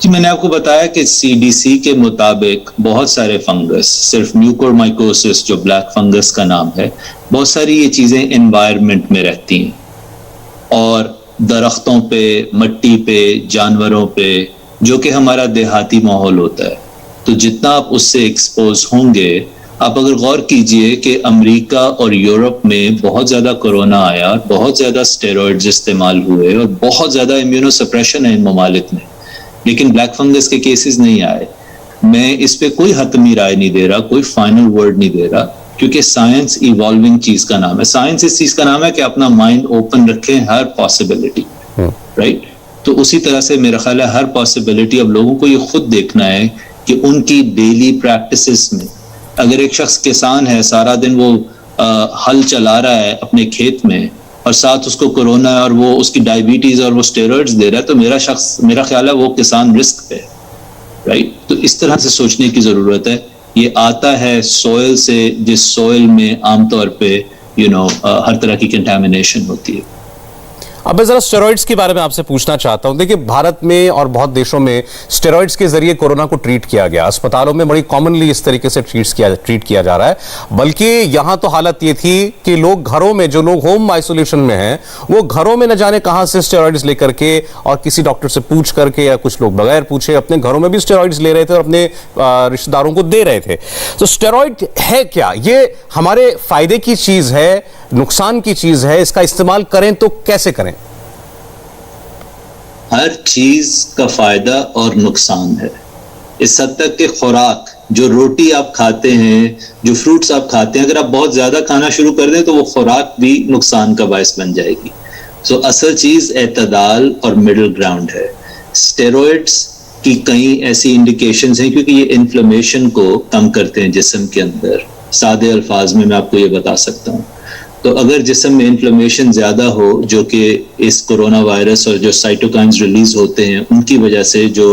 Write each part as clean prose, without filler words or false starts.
جی میں نے آپ کو بتایا کہ CDC کے مطابق بہت سارے فنگس، صرف میوکورمائکوسس جو بلیک فنگس کا نام ہے، بہت ساری یہ چیزیں انوائرمنٹ میں رہتی ہیں اور درختوں پہ، مٹی پہ، جانوروں پہ، جو کہ ہمارا دیہاتی ماحول ہوتا ہے. تو جتنا آپ اس سے ایکسپوز ہوں گے، آپ اگر غور کیجئے کہ امریکہ اور یورپ میں بہت زیادہ کورونا آیا، بہت زیادہ اسٹیرائڈز استعمال ہوئے اور بہت زیادہ امیونو سپریشن ہے ان ممالک میں، لیکن بلیک فنگس کے کیسز نہیں آئے. میں اس پہ کوئی حتمی رائے نہیں دے رہا، کوئی فائنل ورڈ نہیں دے رہا، کیونکہ سائنس ایوالونگ چیز کا نام ہے. سائنس اس چیز کا نام ہے کہ اپنا مائنڈ اوپن رکھیں ہر پاسبلٹی، رائٹ؟ تو اسی طرح سے میرا خیال ہے ہر پاسبلٹی اب لوگوں کو یہ خود دیکھنا ہے کہ ان کی ڈیلی پریکٹسز میں، اگر ایک شخص کسان ہے، سارا دن وہ ہل چلا رہا ہے اپنے کھیت میں اور ساتھ اس کو کورونا ہے اور وہ اس کی ڈائبٹیز اور وہ اسٹیرائڈز دے رہا ہے، تو میرا خیال ہے وہ کسان رسک پہ، رائٹ؟ تو اس طرح سے سوچنے کی ضرورت ہے. یہ آتا ہے سوئل سے، جس سوئل میں عام طور پہ ہر طرح کی کنٹامینیشن ہوتی ہے. اب میں ذرا اسٹیرائڈز کے بارے میں آپ سے پوچھنا چاہتا ہوں. دیکھیں بھارت میں اور بہت دیشوں میں اسٹیرائڈز کے ذریعے کورونا کو ٹریٹ کیا گیا، اسپتالوں میں بڑی کامنلی اس طریقے سے ٹریٹ کیا جا رہا ہے. بلکہ یہاں تو حالت یہ تھی کہ لوگ گھروں میں، جو لوگ ہوم آئسولیشن میں ہیں، وہ گھروں میں نہ جانے کہاں سے اسٹیرائڈز لے کر کے اور کسی ڈاکٹر سے پوچھ کر کے یا کچھ لوگ بغیر پوچھے اپنے گھروں میں بھی اسٹیرائڈز لے رہے تھے اور اپنے رشتہ داروں کو دے رہے تھے. تو اسٹیرائڈ ہے کیا؟ یہ ہمارے فائدے کی چیز ہے، نقصان کی چیز ہے؟ اس کا استعمال کریں تو کیسے کریں؟ ہر چیز کا فائدہ اور نقصان ہے. اس حد تک کہ خوراک، جو روٹی آپ کھاتے ہیں، جو فروٹس آپ کھاتے ہیں، اگر آپ بہت زیادہ کھانا شروع کر دیں تو وہ خوراک بھی نقصان کا باعث بن جائے گی. سو اصل چیز اعتدال اور مڈل گراؤنڈ ہے. اسٹیرائڈس کی کئی ایسی انڈیکیشنز ہیں کیونکہ یہ انفلیمیشن کو کم کرتے ہیں جسم کے اندر. سادے الفاظ میں آپ کو یہ بتا سکتا ہوں. تو اگر جسم میں انفلیمیشن زیادہ ہو، جو کہ اس کورونا وائرس اور جو سائٹوکائنز ریلیز ہوتے ہیں ان کی وجہ سے جو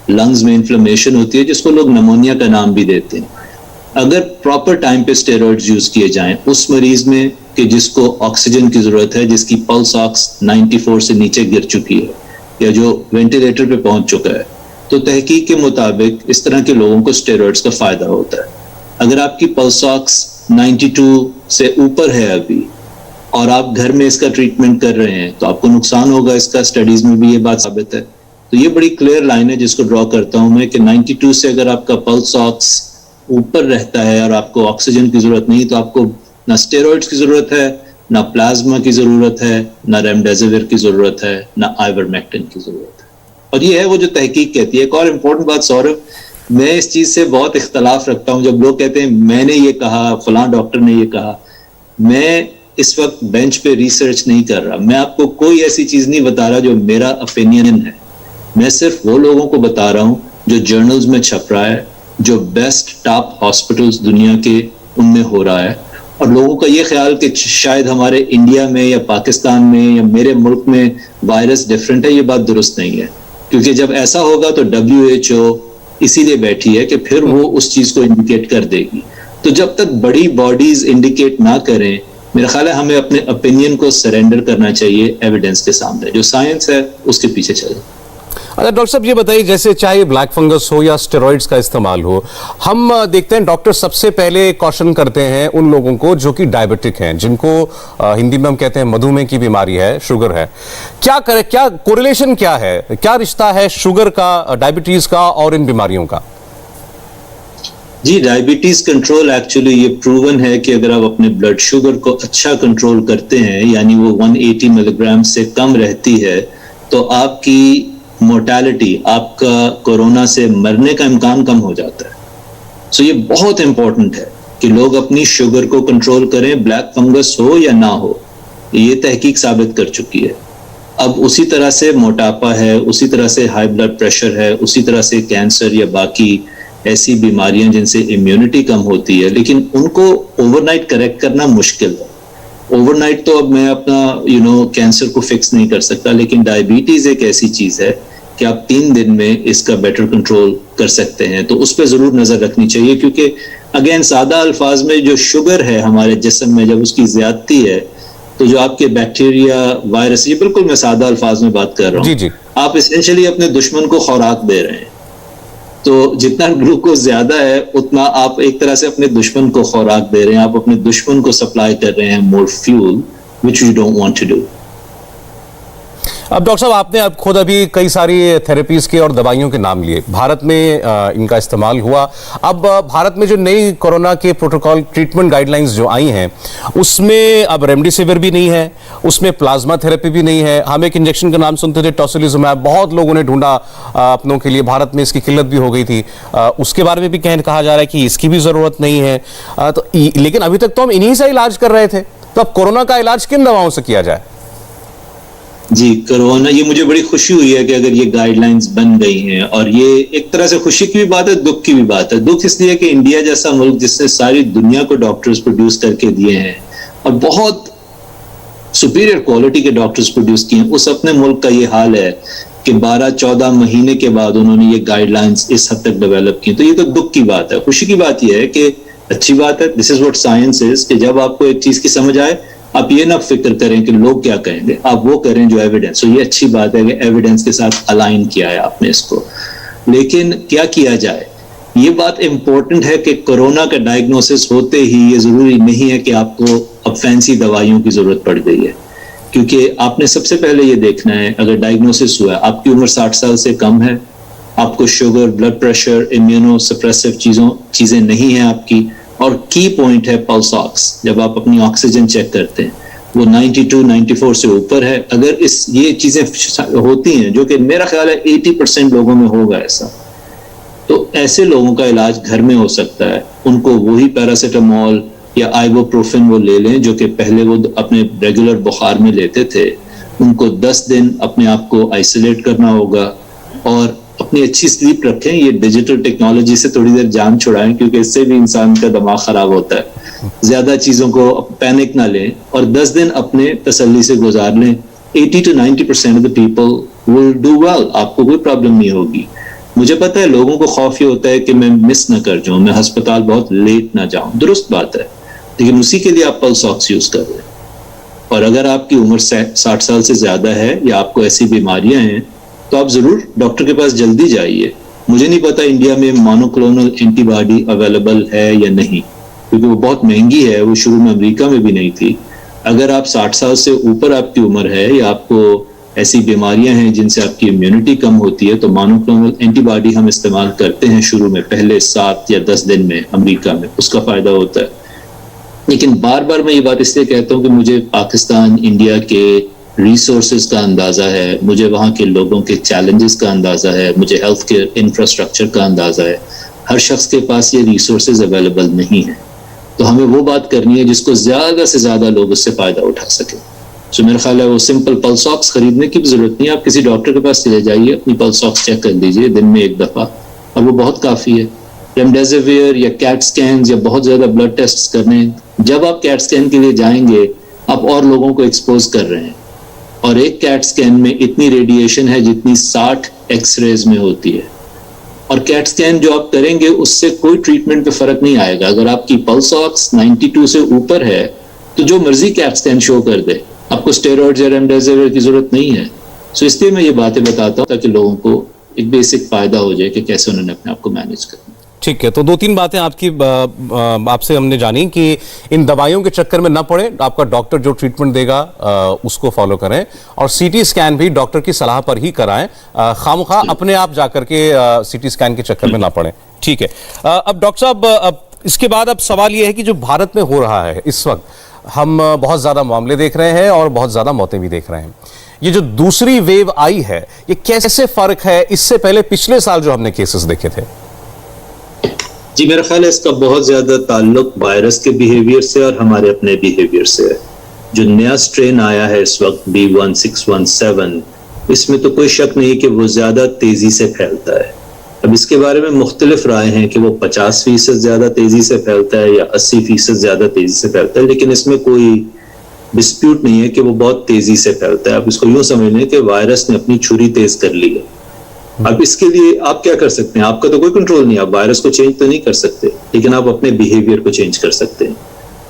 لنگز میں انفلیمیشن ہوتی ہے، جس کو لوگ نمونیا کا نام بھی دیتے ہیں، اگر پراپر ٹائم پہ اسٹیرائڈز یوز کیے جائیں اس مریض میں کہ جس کو آکسیجن کی ضرورت ہے، جس کی پلس آکس 94 سے نیچے گر چکی ہے یا جو وینٹیلیٹر پہ پہنچ چکا ہے، تو تحقیق کے مطابق اس طرح کے لوگوں کو اسٹیرائڈز کا فائدہ ہوتا ہے. اگر آپ کی پلس آکس 92 سے اوپر ہے ابھی اور آپ گھر میں اس کا ٹریٹمنٹ کر رہے ہیں تو آپ کو نقصان ہوگا اس کا. اسٹڈیز میں بھی یہ بات ثابت ہے. تو یہ بڑی کلیئر لائن ہے جس کو ڈرا کرتا ہوں میں کہ 92 سے اگر آپ کا پلس آکس اوپر رہتا ہے اور آپ کو آکسیجن کی ضرورت نہیں، تو آپ کو نہ اسٹیرائڈز کی ضرورت ہے، نہ پلازما کی ضرورت ہے، نہ ریمڈیسیویر کی ضرورت ہے، نہ آئیورمیکٹن کی ضرورت ہے. اور یہ ہے وہ جو تحقیق کہتی ہے. ایک اور امپورٹنٹ بات سوربھ، میں اس چیز سے بہت اختلاف رکھتا ہوں جب لوگ کہتے ہیں میں نے یہ کہا، فلاں ڈاکٹر نے یہ کہا. میں اس وقت بینچ پہ ریسرچ نہیں کر رہا. میں آپ کو کوئی ایسی چیز نہیں بتا رہا جو میرا اوپینین ہے. میں صرف وہ لوگوں کو بتا رہا ہوں جو جرنلز میں چھپ رہا ہے، جو بیسٹ ٹاپ ہاسپٹلز دنیا کے ان میں ہو رہا ہے. اور لوگوں کا یہ خیال کہ شاید ہمارے انڈیا میں یا پاکستان میں یا میرے ملک میں وائرس ڈفرینٹ ہے، یہ بات درست نہیں ہے. کیونکہ جب ایسا ہوگا تو WHO اسی لیے بیٹھی ہے کہ پھر وہ اس چیز کو انڈیکیٹ کر دے گی. تو جب تک بڑی باڈیز انڈیکیٹ نہ کریں، میرا خیال ہے ہمیں اپنے اوپینین کو سرینڈر کرنا چاہیے ایویڈنس کے سامنے. جو سائنس ہے اس کے پیچھے چلیں. اچھا ڈاکٹر صاحب یہ بتائیے، جیسے چاہے بلیک فنگس ہو یا اسٹیرائڈز کا استعمال ہو، ہم دیکھتے ہیں ڈاکٹر سب سے پہلے کوشن کرتے ہیں ان لوگوں کو جو کہ ڈائبٹک ہیں، جن کو ہندی میں ہم کہتے ہیں مدھومے کی بیماری ہے، شوگر ہے. کیا کرے، کیا کوریلیشن کیا ہے، کیا رشتہ ہے شوگر کا، ڈائبٹیز کا اور ان بیماریوں کا؟ جی ڈائبٹیز کنٹرول ایکچولی یہ پروون ہے کہ اگر آپ اپنے بلڈ شوگر کو اچھا کنٹرول کرتے ہیں، یعنی وہ 180 ملی گرام سے کم رہتی ہے، تو آپ کی مورٹیلٹی، آپ کا کورونا سے مرنے کا امکان کم ہو جاتا ہے. سو یہ بہت امپورٹنٹ ہے کہ لوگ اپنی شوگر کو کنٹرول کریں، بلیک فنگس ہو یا نہ ہو. یہ تحقیق ثابت کر چکی ہے. اب اسی طرح سے موٹاپا ہے، اسی طرح سے ہائی بلڈ پریشر ہے، اسی طرح سے کینسر یا باقی ایسی بیماریاں جن سے امیونٹی کم ہوتی ہے، لیکن ان کو اوور نائٹ کریکٹ کرنا مشکل ہے. اوور نائٹ تو اب میں اپنا کینسر کو فکس نہیں کر سکتا، لیکن ڈائبٹیز ایک ایسی چیز ہے کہ آپ 3 دن میں اس کا بیٹر کنٹرول کر سکتے ہیں. تو اس پہ ضرور نظر رکھنی چاہیے، کیونکہ اگین سادہ الفاظ میں جو شوگر ہے ہمارے جسم میں جب اس کی زیادتی ہے تو جو آپ کے بیکٹیریا، وائرس، یہ بالکل میں سادہ الفاظ میں بات کر رہا ہوں، آپ اسینشلی اپنے دشمن کو خوراک دے رہے ہیں. تو جتنا گلوکوز زیادہ ہے اتنا آپ ایک طرح سے اپنے دشمن کو خوراک دے رہے ہیں, آپ اپنے دشمن کو سپلائی کر رہے ہیں more fuel which you don't want to do. اب ڈاکٹر صاحب آپ نے اب خود ابھی کئی ساری تھراپیز کے اور دوائیوں کے نام لیے, بھارت میں ان کا استعمال ہوا. اب بھارت میں جو نئی کورونا کے پروٹوکول ٹریٹمنٹ گائیڈ لائنز جو آئی ہیں اس میں اب ریمڈیسیور بھی نہیں ہے, اس میں پلازما تھراپی بھی نہیں ہے. ہم ایک انجیکشن کا نام سنتے تھے ٹوسیلیزومیب, بہت لوگوں نے ڈھونڈا اپنوں کے لیے, بھارت میں اس کی قلت بھی ہو گئی تھی, اس کے بارے میں بھی کہا جا رہا ہے کہ اس کی بھی ضرورت نہیں ہے. تو لیکن ابھی تک تو ہم انہی سے علاج کر رہے تھے, تو اب کورونا کا علاج کن دواؤں سے کیا جائے؟ جی کرونا, یہ مجھے بڑی خوشی ہوئی ہے کہ اگر یہ گائیڈ لائنز بن گئی ہیں, اور یہ ایک طرح سے خوشی کی بھی بات ہے, دکھ کی بھی بات ہے. دکھ اس لیے کہ انڈیا جیسا ملک جس نے ساری دنیا کو ڈاکٹرز پروڈیوس کر کے دیے ہیں اور بہت سپیریئر کوالٹی کے ڈاکٹرز پروڈیوس کیے ہیں, اس اپنے ملک کا یہ حال ہے کہ 12-14 مہینے کے بعد انہوں نے یہ گائیڈ لائنز اس حد تک ڈیولپ کی. تو یہ تو دکھ کی بات ہے. خوشی کی بات یہ ہے کہ اچھی بات ہے, دس از واٹ سائنس از, کہ جب آپ کو ایک چیز کی سمجھ آئے آپ یہ نہ فکر کریں کہ لوگ کیا کہیں گے, آپ وہ کریں جو ایویڈنس. تو یہ اچھی بات ہے کہ ایویڈنس کے ساتھ الائن کیا ہے آپ نے اس کو. لیکن کیا کیا جائے, یہ بات امپورٹنٹ ہے کہ کورونا کا ڈائگنوسس ہوتے ہی یہ ضروری نہیں ہے کہ آپ کو اب فینسی دوائیوں کی ضرورت پڑ گئی ہے, کیونکہ آپ نے سب سے پہلے یہ دیکھنا ہے اگر ڈائگنوسس ہوا ہے, آپ کی عمر 60 سال سے کم ہے, آپ کو شوگر, بلڈ پریشر, امیونو سپریسو چیزیں نہیں ہیں آپ کی, اور کی پوائنٹ ہے پلس آکس, جب آپ اپنی آکسیجن چیک کرتے ہیں وہ 92-94 سے اوپر ہے. اگر یہ چیزیں ہوتی ہیں, جو کہ میرا خیال ہے 80% لوگوں میں ہوگا ایسا, تو ایسے لوگوں کا علاج گھر میں ہو سکتا ہے. ان کو وہی پیراسیٹامول یا آئیبوپروفین وہ لے لیں جو کہ پہلے وہ اپنے ریگولر بخار میں لیتے تھے. ان کو 10 دن اپنے آپ کو آئسولیٹ کرنا ہوگا اور اپنی اچھی سلیپ رکھیں. یہ ڈیجیٹل ٹیکنالوجی سے تھوڑی دیر جان چھڑائیں, کیونکہ اس سے بھی انسان کا دماغ خراب ہوتا ہے. زیادہ چیزوں کو پینک نہ لیں اور 10 دن اپنے تسلی سے گزار لیں. 80-90% of the people will do well. آپ کو کوئی پرابلم نہیں ہوگی. مجھے پتا ہے لوگوں کو خوف یہ ہوتا ہے کہ میں مس نہ کر جاؤں, میں ہسپتال بہت لیٹ نہ جاؤں. درست بات ہے, لیکن اسی کے لیے آپ پلس آکس یوز کر رہے ہیں. اور اگر آپ کی عمر 60 سال سے زیادہ ہے یا آپ کو ایسی بیماریاں ہیں تو آپ ضرور ڈاکٹر کے پاس جلدی جائیے. مجھے نہیں پتا انڈیا میں مونوکلونل اینٹی باڈی اویلیبل ہے یا نہیں, کیونکہ وہ بہت مہنگی ہے, وہ شروع میں امریکہ میں بھی نہیں تھی. اگر آپ 60 سال سے اوپر آپ کی عمر ہے یا آپ کو ایسی بیماریاں ہیں جن سے آپ کی امیونٹی کم ہوتی ہے, تو مونوکلونل اینٹی باڈی ہم استعمال کرتے ہیں شروع میں پہلے 7 یا 10 دن میں امریکہ میں, اس کا فائدہ ہوتا ہے. لیکن بار بار میں یہ بات اس لیے کہتا ہوں کہ مجھے پاکستان, انڈیا کے ریسورسز کا اندازہ ہے, مجھے وہاں کے لوگوں کے چیلنجز کا اندازہ ہے, مجھے ہیلتھ کیئر انفراسٹرکچر کا اندازہ ہے. ہر شخص کے پاس یہ ریسورسز اویلیبل نہیں ہیں, تو ہمیں وہ بات کرنی ہے جس کو زیادہ سے زیادہ لوگ اس سے فائدہ اٹھا سکیں. تو میرا خیال ہے وہ سمپل پلس آکس خریدنے کی بھی ضرورت نہیں ہے. آپ کسی ڈاکٹر کے پاس چلے جائیے, اپنی پلس آکس چیک کر لیجیے دن میں 1 دفعہ, اور وہ بہت کافی ہے. ریمڈیسیویر یا کیٹ سکینز یا بہت زیادہ بلڈ ٹیسٹ کرنے, جب آپ کیٹ سکین کے لیے جائیں گے آپ اور لوگوں کو ایکسپوز کر رہے ہیں, اور ایک کیٹ سکین میں اتنی ریڈیشن ہے جتنی 60 ایکس ریز میں ہوتی ہے. اور کیٹ سکین جو آپ کریں گے اس سے کوئی ٹریٹمنٹ پہ فرق نہیں آئے گا. اگر آپ کی پلس آکس 92 سے اوپر ہے تو جو مرضی کیٹ سکین شو کر دے, آپ کو اسٹیرائڈز یا ریمڈیسیویر کی ضرورت نہیں ہے. سو اس لیے میں یہ باتیں بتاتا ہوں تاکہ لوگوں کو ایک بیسک فائدہ ہو جائے کہ کیسے انہوں نے اپنے آپ کو مینیج کرنا. ٹھیک ہے, تو 2-3 باتیں آپ سے ہم نے جانی کہ ان دوائیوں کے چکر میں نہ پڑیں, آپ کا ڈاکٹر جو ٹریٹمنٹ دے گا اس کو فالو کریں, اور سی ٹی اسکین بھی ڈاکٹر کی صلاح پر ہی کرائیں, خامخواہ اپنے آپ جا کر کے سی ٹی اسکین کے چکر میں نہ پڑیں. ٹھیک ہے. اب ڈاکٹر صاحب اس کے بعد اب سوال یہ ہے کہ جو بھارت میں ہو رہا ہے اس وقت, ہم بہت زیادہ معاملے دیکھ رہے ہیں اور بہت زیادہ موتیں بھی دیکھ رہے ہیں. یہ جو دوسری ویو آئی ہے یہ کیسے فرق ہے اس سے پہلے پچھلے سال جو ہم نے کیسز دیکھے تھے؟ جی میرا خیال ہے اس کا بہت زیادہ تعلق وائرس کے بیہیویئر سے اور ہمارے اپنے بیہیویئر سے ہے. جو نیا سٹرین آیا ہے اس وقت B1617, اس میں تو کوئی شک نہیں کہ وہ زیادہ تیزی سے پھیلتا ہے. اب اس کے بارے میں مختلف رائے ہیں کہ وہ 50% زیادہ تیزی سے پھیلتا ہے یا 80% زیادہ تیزی سے پھیلتا ہے, لیکن اس میں کوئی ڈسپیوٹ نہیں ہے کہ وہ بہت تیزی سے پھیلتا ہے. اب اس کو یوں سمجھ لیں کہ وائرس نے اپنی چھری تیز کر لی ہے. اب اس کے لیے آپ کیا کر سکتے ہیں؟ آپ کا تو کوئی کنٹرول نہیں ہے, آپ وائرس کو چینج تو نہیں کر سکتے, لیکن آپ اپنے بیہیویئر کو چینج کر سکتے ہیں.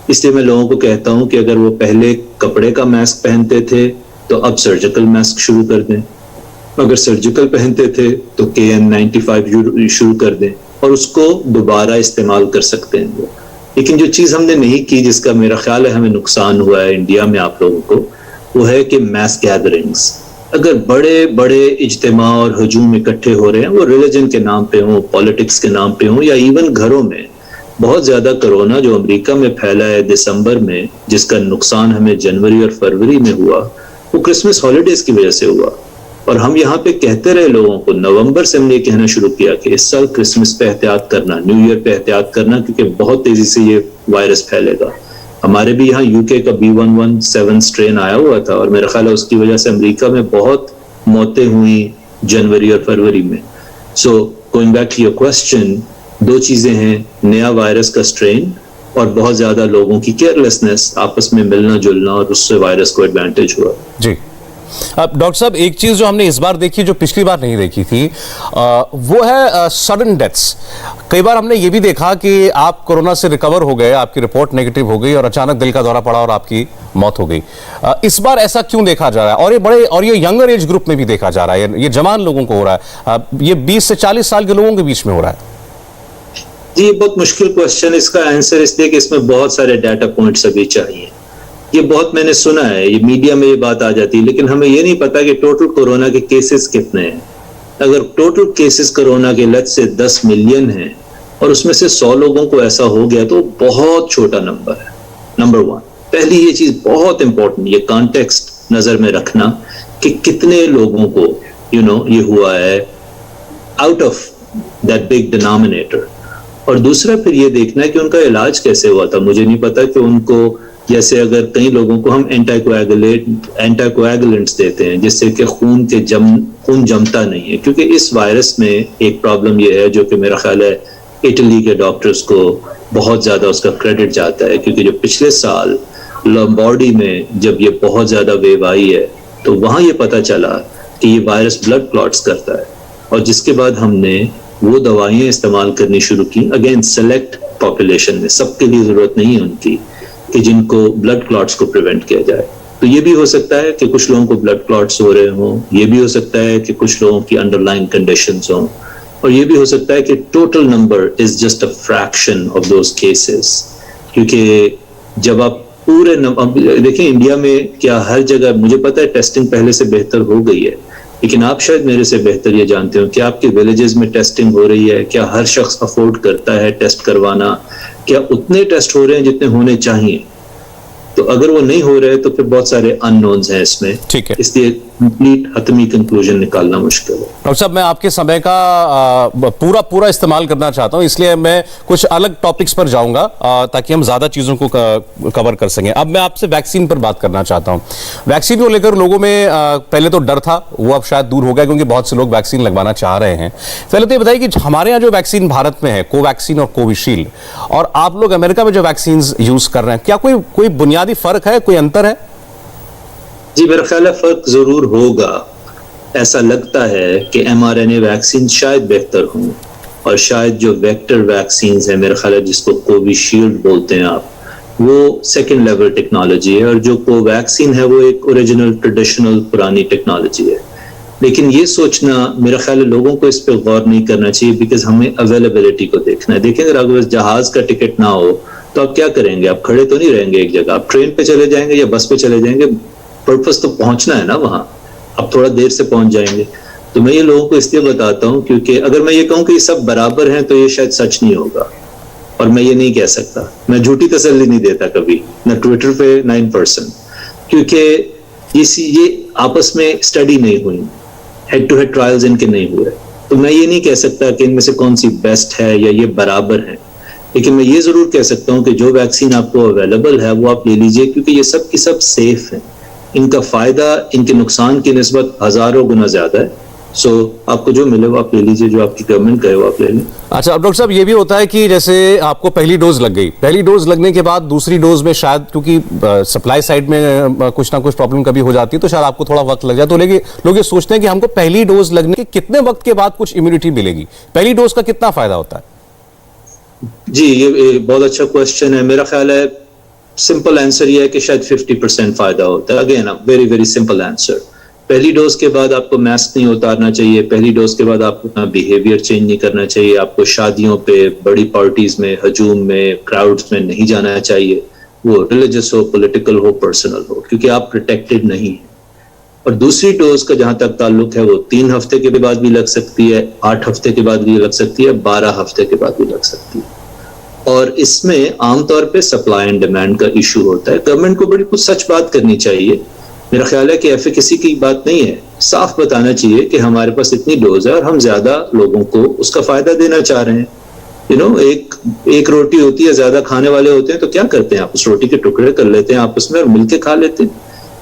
اس لیے میں لوگوں کو کہتا ہوں کہ اگر وہ پہلے کپڑے کا ماسک پہنتے تھے تو اب سرجیکل ماسک شروع کر دیں. اگر سرجیکل پہنتے تھے تو KN95 شروع کر دیں اور اس کو دوبارہ استعمال کر سکتے ہیں وہ. لیکن جو چیز ہم نے نہیں کی جس کا میرا خیال ہے ہمیں نقصان ہوا ہے انڈیا میں آپ لوگوں کو, وہ ہے کہ میس گیدرنگز. اگر بڑے بڑے اجتماع اور ہجوم اکٹھے ہو رہے ہیں, وہ ریلیجن کے نام پہ ہوں, پالیٹکس کے نام پہ ہوں, یا ایون گھروں میں, بہت زیادہ کرونا جو امریکہ میں پھیلا ہے دسمبر میں, جس کا نقصان ہمیں جنوری اور فروری میں ہوا, وہ کرسمس ہالیڈیز کی وجہ سے ہوا. اور ہم یہاں پہ کہتے رہے لوگوں کو, نومبر سے ہم نے یہ کہنا شروع کیا کہ اس سال کرسمس پہ احتیاط کرنا, نیو ایئر پہ احتیاط کرنا, کیونکہ بہت تیزی سے یہ وائرس پھیلے گا. ہمارے بھی یہاں UK کا B117 اسٹرین آیا ہوا تھا, اور میرا خیال ہے اس کی وجہ سے امریکہ میں بہت موتیں ہوئی جنوری اور فروری میں. So going back to your question, دو چیزیں ہیں, نیا وائرس کا اسٹرین اور بہت زیادہ لوگوں کی کیئرلیسنس, آپس میں ملنا جلنا, اور اس سے وائرس کو ایڈوانٹیج ہوا. جی اب ڈاکٹر صاحب ایک چیز جو ہم نے اس بار دیکھی جو پچھلی بار نہیں دیکھی تھی وہ ہے سڈن ڈیتھس. کئی بار ہم نے یہ بھی دیکھا کہ آپ کورونا سے ریکور ہو گئے, آپ کی رپورٹ نیگیٹو ہو گئی اور اچانک دل کا دورہ پڑا اور آپ کی موت ہو گئی. اس بار ایسا کیوں دیکھا جا رہا ہے, اور یہ ینگر ایج گروپ میں بھی دیکھا جا رہا ہے, یہ جوان لوگوں کو ہو رہا ہے, یہ 20 سے 40 سال کے لوگوں کے بیچ میں ہو رہا ہے؟ جی یہ بہت مشکل کوشچن, اس کا آنسر اس لیے کہ اس میں بہت سارے ڈیٹا پوائنٹس ابھی چاہیے. یہ بہت میں نے سنا ہے, یہ میڈیا میں یہ بات آ جاتی ہے, لیکن ہمیں یہ نہیں پتا کہ ٹوٹل کورونا کے کیسز کتنے ہیں. اگر ٹوٹل کیسز کورونا کے لت سے 10 ملین ہیں اور اس میں سے 100 لوگوں کو ایسا ہو گیا تو بہت چھوٹا نمبر ہے. نمبر 1, پہلی یہ چیز بہت امپورٹنٹ, یہ کانٹیکسٹ نظر میں رکھنا کہ کتنے لوگوں کو یہ ہوا ہے out of that big denominator. اور دوسرا پھر یہ دیکھنا ہے کہ ان کا علاج کیسے ہوا تھا. مجھے نہیں پتا کہ ان کو, جیسے اگر کئی لوگوں کو ہم اینٹی کویگولنٹس دیتے ہیں جس سے کہ خون جمتا نہیں ہے, کیونکہ اس وائرس میں ایک پرابلم یہ ہے جو کہ میرا خیال ہے اٹلی کے ڈاکٹرز کو بہت زیادہ اس کا کریڈٹ جاتا ہے, کیونکہ جو پچھلے سال لمبارڈی میں جب یہ بہت زیادہ ویو آئی ہے تو وہاں یہ پتا چلا کہ یہ وائرس بلڈ کلاٹس کرتا ہے, اور جس کے بعد ہم نے وہ دوائیں استعمال کرنی شروع کی اگین سلیکٹ پاپولیشن میں, سب کے لیے ضرورت نہیں ہے ان کی کہ جن کو بلڈ کلاٹس کو پریونٹ کیا جائے. تو یہ بھی ہو سکتا ہے کہ کچھ لوگوں کو بلڈ کلاٹس ہو رہے ہوں, یہ بھی ہو سکتا ہے کہ کچھ لوگوں کی انڈر لائن کنڈیشنز ہوں, اور یہ بھی ہو سکتا ہے کہ total number is just a fraction of those cases. کیونکہ جب آپ پورے دیکھیں انڈیا میں کیا ہر جگہ, مجھے پتا ہے ٹیسٹنگ پہلے سے بہتر ہو گئی ہے, لیکن آپ شاید میرے سے بہتر یہ جانتے ہو کہ آپ کے ویلیجز میں ٹیسٹنگ ہو رہی ہے, کیا ہر شخص افورڈ کرتا ہے ٹیسٹ کروانا, کیا اتنے ٹیسٹ ہو رہے ہیں جتنے ہونے چاہیے. تو اگر وہ نہیں ہو رہے تو پھر بہت سارے ان نونز ہیں اس میں, اس لیے کمپلیٹ حتمی کنکلوژن نکالنا مشکل ہے. ڈاکٹر صاحب میں آپ کے سمے کا پورا استعمال کرنا چاہتا ہوں, اس لیے میں کچھ الگ ٹاپکس پر جاؤں گا تاکہ ہم زیادہ چیزوں کو کور کر سکیں. اب میں آپ سے ویکسین پر بات کرنا چاہتا ہوں. ویکسین کو لے کر لوگوں میں پہلے تو ڈر تھا, وہ اب شاید دور ہو گیا کیونکہ بہت سے لوگ ویکسین لگوانا چاہ رہے ہیں. پہلے تو یہ بتائیے کہ ہمارے یہاں جو ویکسین بھارت میں ہے, کو ویکسین اور کووشیلڈ, اور آپ لوگ امریکہ میں جو ویکسینز یوز کر رہے ہیں, کیا کوئی بنیادی فرق ہے, کوئی انتر ہے؟ جی میرا خیال ہے فرق ضرور ہوگا. ایسا لگتا ہے کہ mRNA ویکسین شاید بہتر ہوں, اور شاید جو ویکٹر ویکسینز ہیں میرا خیال ہے جس کو کووشیلڈ بولتے ہیں آپ, وہ سیکنڈ لیول ٹیکنالوجی ہے, اور جو کو ویکسین ہے وہ ایک اوریجنل ٹریڈیشنل پرانی ٹیکنالوجی ہے. لیکن یہ سوچنا میرا خیال ہے لوگوں کو اس پہ غور نہیں کرنا چاہیے, بیکاز ہمیں اویلیبلٹی کو دیکھنا ہے. دیکھیں اگر آپ جہاز کا ٹکٹ نہ ہو تو آپ کیا کریں گے, آپ کھڑے تو نہیں رہیں گے ایک جگہ, آپ ٹرین پہ چلے جائیں گے یا بس پہ چلے جائیں گے, پرپس تو پہنچنا ہے نا وہاں, آپ تھوڑا دیر سے پہنچ جائیں گے. تو میں یہ لوگوں کو اس لیے بتاتا ہوں کیونکہ اگر میں یہ کہوں کہ یہ سب برابر ہیں تو یہ شاید سچ نہیں ہوگا, اور میں یہ نہیں کہہ سکتا, میں جھوٹی تسلی نہیں دیتا کبھی, نہ ٹویٹر پہ نہ ان پرسن, کیونکہ یہ آپس میں اسٹڈی نہیں ہوئی, ہیڈ ٹو ہیڈ ٹرائلز ان کے نہیں ہوئے, تو میں یہ نہیں کہہ سکتا کہ ان میں سے کون سی بیسٹ ہے یا یہ برابر ہے. لیکن میں یہ ضرور کہہ سکتا ہوں کہ جو ویکسین آپ کو اویلیبل ہے وہ آپ لے لیجئے, کیونکہ یہ سب کی سب سیف ہیں, ان کا فائدہ ان کے نقصان کی نسبت ہزاروں گنا زیادہ ہے. سو آپ کو جو ملے وہ آپ لے لیجئے, جو آپ کی گورنمنٹ کہے وہ آپ لے لیں. اچھا اب ڈاکٹر صاحب یہ بھی ہوتا ہے کہ جیسے آپ کو پہلی ڈوز لگ گئی, پہلی ڈوز لگنے کے بعد دوسری ڈوز میں شاید کیونکہ سپلائی سائڈ میں کچھ نہ کچھ پرابلم کبھی ہو جاتی ہے تو شاید آپ کو تھوڑا وقت لگ جائے, تو لوگ یہ سوچتے ہیں کہ ہم کو پہلی ڈوز لگنے کے کتنے وقت کے بعد کچھ امیونٹی ملے گی, پہلی ڈوز کا کتنا فائدہ ہوتا ہے؟ جی یہ بہت اچھا کوشچن ہے. میرا خیال ہے سمپل آنسر یہ ہے کہ شاید 50% فائدہ ہوتا ہے. Again very very simple answer, پہلی ڈوز کے بعد آپ کو ماسک نہیں اتارنا چاہیے, پہلی ڈوز کے بعد آپ کو اپنا بیہیویئر چینج نہیں کرنا چاہیے, آپ کو شادیوں پہ, بڑی پارٹیز میں, ہجوم میں, کراؤڈز میں نہیں جانا چاہیے, وہ ریلیجس ہو, پولیٹیکل ہو, پرسنل ہو, کیونکہ آپ پروٹیکٹڈ نہیں ہیں. اور دوسری ڈوز کا جہاں تک تعلق ہے وہ 3 ہفتے کے بعد بھی لگ سکتی ہے, 8 ہفتے کے بعد بھی لگ سکتی ہے, 12 ہفتے کے بعد بھی لگ سکتی ہے. اور اس میں عام طور پہ سپلائی اینڈ ڈیمانڈ کا ایشو ہوتا ہے. گورنمنٹ کو بڑی کچھ سچ بات کرنی چاہیے. میرا خیال ہے کہ ایفیکیسی کی بات نہیں ہے, صاف بتانا چاہیے کہ ہمارے پاس اتنی ڈوز ہے اور ہم زیادہ لوگوں کو اس کا فائدہ دینا چاہ رہے ہیں. ایک روٹی ہوتی ہے, زیادہ کھانے والے ہوتے ہیں تو کیا کرتے ہیں, آپ اس روٹی کے ٹکڑے کر لیتے ہیں آپس میں اور مل کے کھا لیتے ہیں.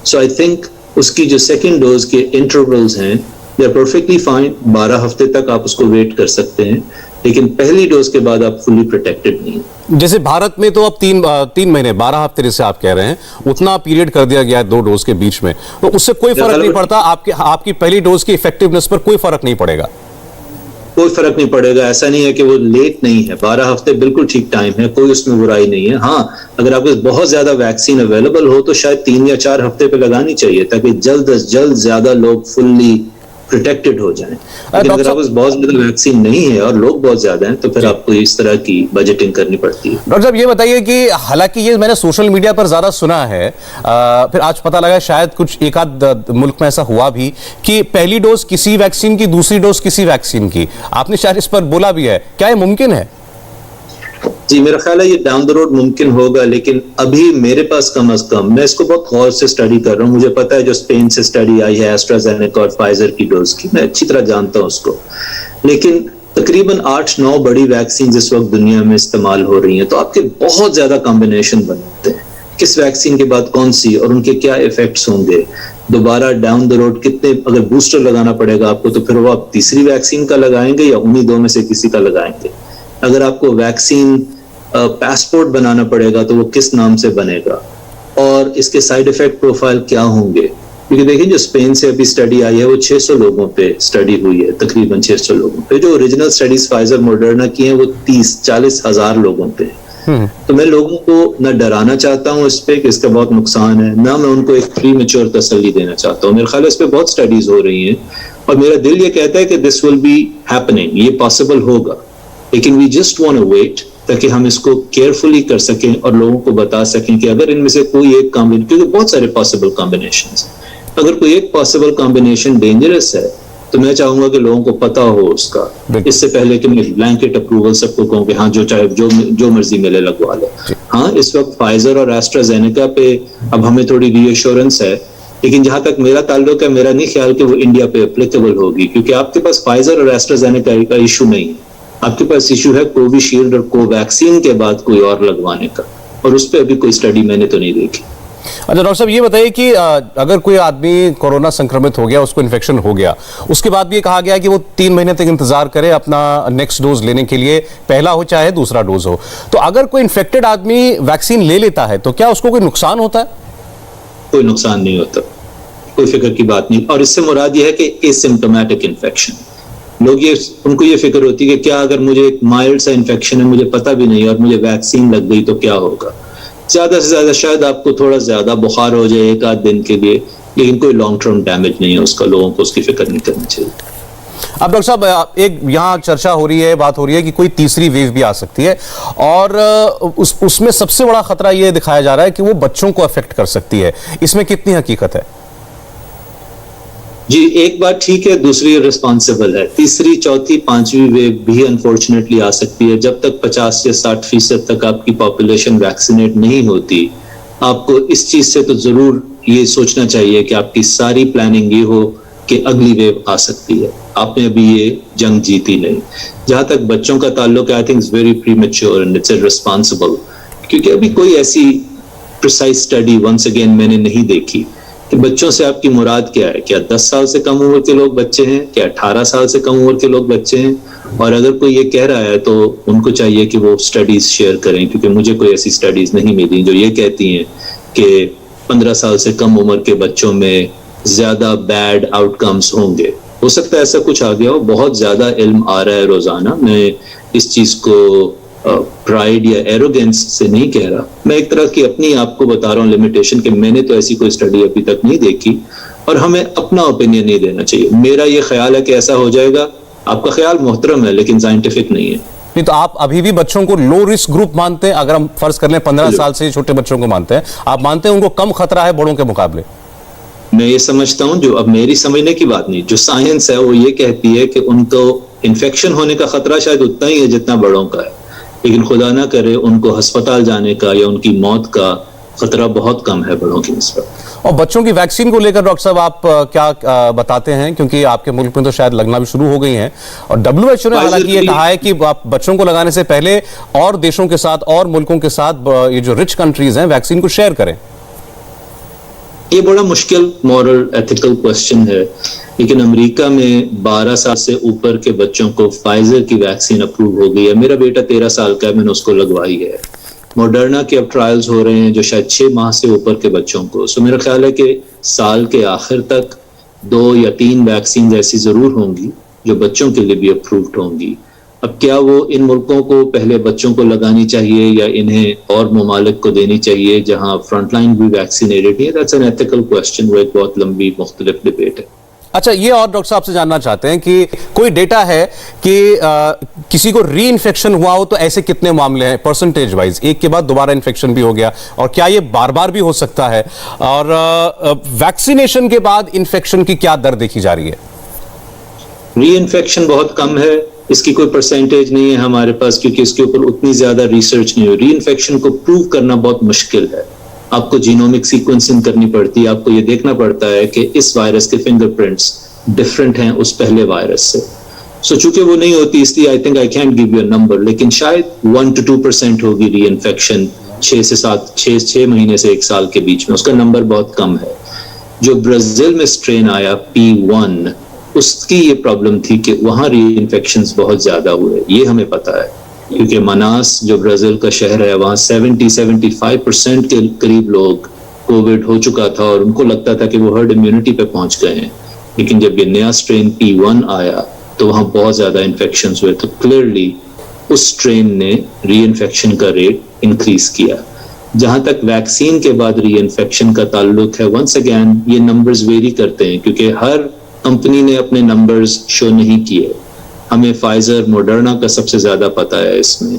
سو آئی تھنک اس کی جو سیکنڈ ڈوز کے انٹرولز ہیں دے آر پرفیکٹلی فائن. 12 ہفتے تک آپ اس کو ویٹ کر سکتے ہیں, لیکن پہلی ڈوز کے بعد آپ فلی پروٹیکٹڈ نہیں. جیسے بھارت میں تو اب 3 مہینے 12 ہفتے جیسے آپ کہہ رہے ہیں, اتنا پیریڈ کر دیا گیا ہے 2 ڈوز کے بیچ میں, تو اس سے کوئی فرق نہیں پڑتا, آپ کی پہلی ڈوز کی ایفیکٹیونیس پر کوئی فرق نہیں پڑے گا؟ کوئی فرق نہیں پڑے گا. ایسا نہیں ہے کہ وہ لیٹ نہیں ہے, 12 ہفتے بالکل ٹھیک ٹائم ہے, کوئی اس میں برائی نہیں ہے. ہاں اگر آپ کو بہت زیادہ ویکسین اویلیبل ہو تو شاید 3 یا 4 ہفتے پہ لگانی چاہیے تاکہ جلد از جلد زیادہ لوگ فلی پروٹیکٹڈ ہو جائیں. لیکن اگر آپ کو بہت زیادہ ویکسین نہیں ہے اور لوگ بہت زیادہ ہیں تو پھر آپ کو اس طرح کی بجٹنگ کرنی پڑتی ہے. ڈاکٹر صاحب یہ بتائیے کہ حالانکہ یہ میں نے سوشل میڈیا پر زیادہ سنا ہے, پھر آج پتہ لگا شاید کچھ ایک آدھ ملک میں ایسا ہوا بھی کہ پہلی ڈوز کسی ویکسین کی, دوسری ڈوز کسی ویکسین کی, آپ نے شاید اس پر بولا بھی ہے, کیا یہ ممکن ہے؟ جی میرا خیال ہے یہ ڈاؤن دا روڈ ممکن ہوگا, لیکن ابھی میرے پاس کم از کم, میں اس کو بہت غور سے اسٹڈی کر رہا ہوں. مجھے پتا ہے جو اسپین سے اسٹڈی آئی ہے ایسٹرازینیکا اور فائزر کی ڈوز کی, میں اچھی طرح جانتا ہوں اس کو, لیکن تقریباً 8-9 بڑی ویکسین اس وقت دنیا میں استعمال ہو رہی ہیں. تو آپ کے بہت زیادہ کمبینیشن بنتے ہیں, کس ویکسین کے بعد کون سی اور ان کے کیا ایفیکٹس ہوں گے, دوبارہ ڈاؤن دا روڈ کتنے, اگر بوسٹر لگانا پڑے گا آپ کو تو پھر وہ آپ تیسری ویکسین کا لگائیں گے یا انہی 2 میں سے کسی کا لگائیں گے. اگر آپ کو ویکسین پاسپورٹ بنانا پڑے گا تو وہ کس نام سے بنے گا, اور اس کے سائیڈ ایفیکٹ پروفائل کیا ہوں گے. کیونکہ دیکھیں جو اسپین سے ابھی اسٹڈی آئی ہے وہ 600 لوگوں پہ اسٹڈی ہوئی ہے, تقریباً 600 لوگوں پہ. جو اوریجنل اسٹڈیز فائزر موڈرنا کی ہیں وہ 30-40 ہزار لوگوں پہ. تو میں لوگوں کو نہ ڈرانا چاہتا ہوں اس پہ کہ اس کا بہت نقصان ہے, نہ میں ان کو ایک پری میچور تسلی دینا چاہتا ہوں. میرے خیال ہے اس پہ بہت اسٹڈیز ہو رہی ہیں اور میرا دل یہ کہتا ہے کہ دس ول بی ہیپننگ, یہ پاسبل ہوگا, لیکن we just want to wait تاکہ ہم اس کو کیئرفلی کر سکیں اور لوگوں کو بتا سکیں کہ اگر ان میں سے کوئی ایک کمبینیشن, کیونکہ بہت سارے پاسبل کمبینیشنز, اگر کوئی ایک پاسبل کمبینیشن ڈینجرس ہے تو میں چاہوں گا کہ لوگوں کو پتا ہو اس کا, اس سے پہلے کہ میں بلینکٹ اپروول سب کو کہوں کہ ہاں جو چاہے جو مرضی ملے لگوا لو. ہاں اس وقت فائزر اور ایسٹرازینیکا پہ اب ہمیں تھوڑی ری ایشورنس ہے, لیکن جہاں تک میرا تعلق ہے میرا نہیں خیال کہ وہ انڈیا پہ اپلیکیبل ہوگی, کیونکہ آپ کے پاس فائزر اور ایسٹرازینیکا کا ایشو نہیں ہے, آپ کے پاس ایشو ہے کووی شیلڈ اور کو ویکسین کے بعد کوئی اور لگوانے کا, اور اس پہ ابھی کوئی اسٹڈی میں نے تو نہیں دیکھی. اچھا ڈاکٹر صاحب یہ بتائیے کہ اگر کوئی آدمی کورونا سنکرمت ہو گیا, اس کو انفیکشن ہو گیا, اس کے بعد بھی یہ کہا گیا کہ وہ 3 مہینے تک انتظار کرے اپنا نیکسٹ ڈوز لینے کے لیے, پہلا ہو چاہے دوسرا ڈوز ہو. تو اگر کوئی انفیکٹڈ آدمی ویکسین لے لیتا ہے تو کیا اس کو کوئی نقصان ہوتا ہے؟ کوئی نقصان نہیں ہوتا, کوئی فکر کی بات نہیں. اور اس سے مراد یہ ہے کہ اسمپٹومیٹک انفیکشن, لوگ ان کو یہ فکر ہوتی ہے کہ کیا اگر مجھے ایک مائلڈ سا انفیکشن ہے, مجھے پتہ بھی نہیں اور مجھے ویکسین لگ گئی تو کیا ہوگا. زیادہ سے زیادہ شاید آپ کو تھوڑا زیادہ بخار ہو جائے 1-8 دن کے لیے, لیکن کوئی لانگ ٹرم ڈیمیج نہیں ہے اس کا, لوگوں کو اس کی فکر نہیں کرنی چاہیے. اب ڈاکٹر صاحب ایک یہاں چرچا ہو رہی ہے, بات ہو رہی ہے کہ کوئی تیسری ویو بھی آ سکتی ہے, اور اس میں سب سے بڑا خطرہ یہ دکھایا جا رہا ہے کہ وہ بچوں کو افیکٹ کر سکتی ہے. اس میں کتنی حقیقت ہے؟ جی ایک بات ٹھیک ہے, دوسری رسپانسبل ہے. تیسری, چوتھی, 5ویں ویو بھی انفارچونیٹلی آ سکتی ہے. جب تک 50 سے 60% تک آپ کی پاپولیشن ویکسینیٹ نہیں ہوتی, آپ کو اس چیز سے تو ضرور یہ سوچنا چاہیے کہ آپ کی ساری پلاننگ یہ ہو کہ اگلی ویو آ سکتی ہے. آپ نے ابھی یہ جنگ جیتی نہیں. جہاں تک بچوں کا تعلق ہے, I think it's very premature and it's irresponsible, کیونکہ ابھی کوئی ایسی پریسائز اسٹڈی ونس اگین میں نے نہیں دیکھی کہ بچوں سے آپ کی مراد کیا ہے. کیا 10 سال سے کم عمر کے لوگ بچے ہیں, کیا 18 سال سے کم عمر کے لوگ بچے ہیں؟ اور اگر کوئی یہ کہہ رہا ہے تو ان کو چاہیے کہ وہ اسٹڈیز شیئر کریں, کیونکہ مجھے کوئی ایسی اسٹڈیز نہیں ملی جو یہ کہتی ہیں کہ 15 سال سے کم عمر کے بچوں میں زیادہ بیڈ آؤٹ کمز ہوں گے. ہو سکتا ہے ایسا کچھ آ گیا ہو, بہت زیادہ علم آ رہا ہے روزانہ. میں اس چیز کو پرائیڈ یا ایروگینس سے نہیں کہہ رہا, میں ایک طرح کی اپنی آپ کو بتا رہا ہوں لمیٹیشن کہ میں نے تو ایسی کوئی اسٹڈی ابھی تک نہیں دیکھی. اور ہمیں اپنا اوپینین نہیں دینا چاہیے. میرا یہ خیال ہے کہ ایسا ہو جائے گا. آپ کا خیال محترم ہے لیکن سائنٹیفک نہیں ہے. نہیں تو آپ ابھی بھی بچوں کو لو رسک گروپ مانتے ہیں؟ اگر ہم فرض کر لیں 15 سال سے چھوٹے بچوں کو مانتے ہیں، آپ مانتے ہیں ان کو کم خطرہ ہے بڑوں کے مقابلے؟ میں یہ سمجھتا ہوں، جو اب میری سمجھنے کی بات نہیں، جو سائنس ہے وہ یہ کہتی ہے کہ ان کو انفیکشن ہونے کا خطرہ شاید اتنا ہی ہے جتنا بڑوں کا ہے، لیکن خدا نہ کرے ان کو ہسپتال جانے کا یا ان کی موت کا خطرہ بہت کم ہے بڑوں کی نسبت. اور بچوں کی ویکسین کو لے کر ڈاکٹر صاحب آپ کیا بتاتے ہیں؟ کیونکہ آپ کے ملک میں تو شاید لگنا بھی شروع ہو گئی ہیں، اور WHO نے حالانکہ یہ کہا ہے کہ آپ بچوں کو لگانے سے پہلے اور دیشوں کے ساتھ اور ملکوں کے ساتھ یہ جو رچ کنٹریز ہیں ویکسین کو شیئر کریں. یہ بڑا مشکل مورل ایتھیکل کوسچن ہے، لیکن امریکہ میں 12 سال سے اوپر کے بچوں کو فائزر کی ویکسین اپروو ہو گئی ہے. میرا بیٹا 13 سال کا ہے، میں نے اس کو لگوائی ہے. موڈرنا کے اب ٹرائلز ہو رہے ہیں جو شاید 6 ماہ سے اوپر کے بچوں کو. سو میرا خیال ہے کہ سال کے آخر تک 2 یا 3 ویکسین ایسی ضرور ہوں گی جو بچوں کے لیے بھی اپرووڈ ہوں گی. اب کیا وہ ان ملکوں کو پہلے بچوں کو لگانی چاہیے یا انہیں اور ممالک کو دینی چاہیے جہاں فرنٹ لائن بھی ویکسینیٹڈ ہے؟ دیٹس این ایتھیکل کوسچن، وہ ایک بہت لمبی مختلف ڈبیٹ ہے. اچھا، یہ اور ڈاکٹر صاحب سے جاننا چاہتے ہیں کہ کوئی ڈیٹا ہے کہ کسی کو ری انفیکشن ہوا ہو تو ایسے کتنے معاملے ہیں پرسنٹیج وائز، ایک کے بعد دوبارہ انفیکشن بھی ہو گیا، اور کیا یہ بار بار بھی ہو سکتا ہے؟ اور ویکسینیشن کے بعد انفیکشن کی کیا در دیکھی جا رہی ہے؟ ری انفیکشن بہت کم ہے، اس کی کوئی پرسنٹیج نہیں ہے ہمارے پاس کیونکہ اس کے اوپر اتنی زیادہ ریسرچ نہیں ہوئی. ری انفیکشن کو پروو کرنا بہت مشکل ہے. آپ کو جینومک سیکوینسنگ کرنی پڑتی ہے، آپ کو یہ دیکھنا پڑتا ہے کہ اس وائرس کے فنگر پرنٹس ڈفرنٹ ہیں اس پہلے وائرس سے. سو چونکہ وہ نہیں ہوتی اس لیے I can't give you a number، لیکن شاید 1 to 2% ہوگی ری انفیکشن 6 مہینے سے 1 سال کے بیچ میں. اس کا نمبر بہت کم ہے. جو برازیل میں اسٹرین آیا P1، اس کی یہ پرابلم تھی کہ وہاں ری انفیکشنز بہت زیادہ ہوئے. یہ ہمیں پتا ہے کیونکہ مناس جو برازیل کا شہر ہے وہاں 70-75% کے قریب لوگ کووڈ ہو چکا تھا اور ان کو لگتا تھا کہ وہ ہرڈ امیونٹی پہ پہنچ گئے ہیں. لیکن جب یہ نیا اسٹرین P1 آیا تو وہاں بہت زیادہ انفیکشنز ہوئے. تو کلیئرلی اس اسٹرین نے ری انفیکشن کا ریٹ انکریز کیا. جہاں تک ویکسین کے بعد ری انفیکشن کا تعلق ہے، ونس اگین یہ نمبرز ویری کرتے ہیں کیونکہ ہر کمپنی نے اپنے نمبرز شو نہیں کیے. ہمیں فائزر موڈرنا کا سب سے زیادہ پتا ہے اس میں،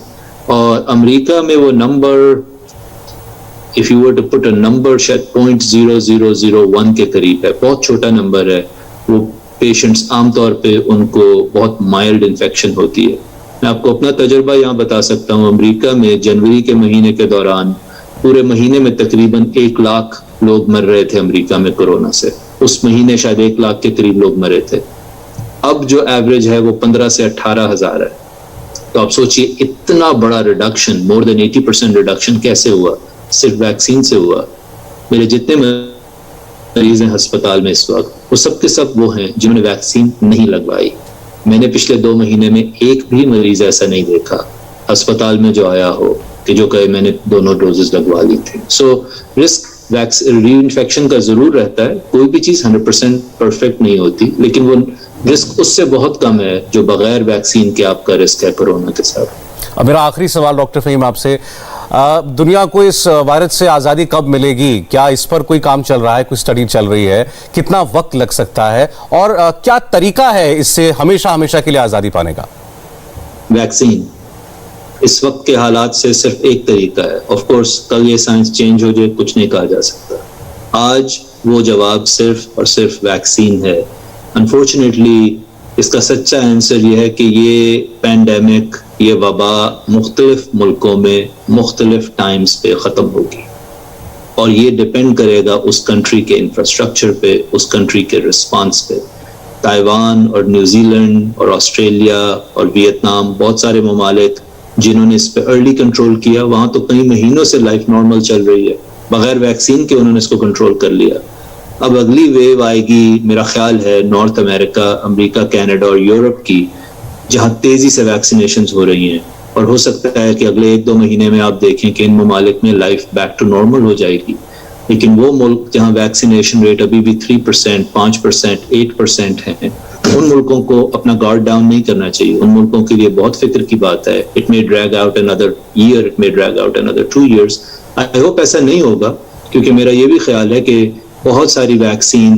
اور امریکہ میں وہ number if you were to put a number شاید 0.0001 کے قریب ہے. بہت چھوٹا نمبر ہے. وہ پیشنٹس عام طور پہ ان کو بہت مائلڈ انفیکشن ہوتی ہے. میں آپ کو اپنا تجربہ یہاں بتا سکتا ہوں. امریکہ میں جنوری کے مہینے کے دوران پورے مہینے میں تقریباً 1 لاکھ لوگ مر رہے تھے امریکہ میں کورونا سے. اس مہینے شاید 1 لاکھ کے قریب لوگ مرے تھے. اب جو ایوریج ہے وہ 15 سے 18 ہزار ہے. تو آپ سوچئے اتنا بڑا ریڈکشن، مور دین 80% ریڈکشن کیسے ہوا؟ صرف ویکسین سے ہوا. میرے جتنے مریض ہیں ہسپتال میں اس وقت وہ سب کے سب وہ ہیں جنہوں نے ویکسین نہیں لگوائی. میں نے پچھلے 2 مہینے میں ایک بھی مریض ایسا نہیں دیکھا ہسپتال میں جو آیا ہو کہ جو کہے میں نے دونوں ڈوزز لگوا لی تھی. سو رسک ری انفیکشن کا ضرور رہتا ہے. کوئی بھی چیز 100% پرفیکٹ نہیں ہوتی، لیکن وہ رسک اس سے بہت کم ہے جو بغیر ویکسین کے آپ کا رسک ہے کورونا کے ساتھ. اب میرا آخری سوال ڈاکٹر فہیم آپ سے، دنیا کو اس وائرس سے آزادی کب ملے گی؟ کیا اس پر کوئی کام چل رہا ہے، کوئی اسٹڈی چل رہی ہے؟ کتنا وقت لگ سکتا ہے اور کیا طریقہ ہے اس سے ہمیشہ کے لیے آزادی پانے کا؟ ویکسین اس وقت کے حالات سے صرف ایک طریقہ ہے. آف کورس کل یہ سائنس چینج ہو جائے، کچھ نہیں کہا جا سکتا. آج وہ جواب صرف اور صرف ویکسین ہے. انفارچونیٹلی اس کا سچا آنسر یہ ہے کہ یہ پینڈیمک، یہ وبا مختلف ملکوں میں مختلف ٹائمز پہ ختم ہوگی، اور یہ ڈیپینڈ کرے گا اس کنٹری کے انفراسٹرکچر پہ، اس کنٹری کے رسپانس پہ. تائیوان اور نیوزی لینڈ اور آسٹریلیا اور ویتنام، بہت سارے ممالک جنہوں نے اس پہ ارلی کنٹرول کیا، وہاں تو کئی مہینوں سے لائف نارمل چل رہی ہے. بغیر ویکسین کے انہوں نے اس کو کنٹرول کر لیا. اب اگلی ویو آئے گی میرا خیال ہے نارتھ امریکہ، کینیڈا اور یورپ کی، جہاں تیزی سے ویکسینیشنز ہو رہی ہیں، اور ہو سکتا ہے کہ اگلے 1-2 مہینے میں آپ دیکھیں کہ ان ممالک میں لائف بیک ٹو نارمل ہو جائے گی. لیکن وہ ملک جہاں ویکسینیشن ریٹ ابھی بھی 3%، 5%، 8% ہیں، ان ملکوں کو اپنا گارڈ ڈاؤن نہیں کرنا چاہیے. ان ملکوں کے لیے بہت فکر کی بات ہے. It may drag out another year, it may drag out another 2 years. I hope ایسا نہیں ہوگا، کیونکہ میرا یہ بھی خیال ہے کہ بہت ساری ویکسین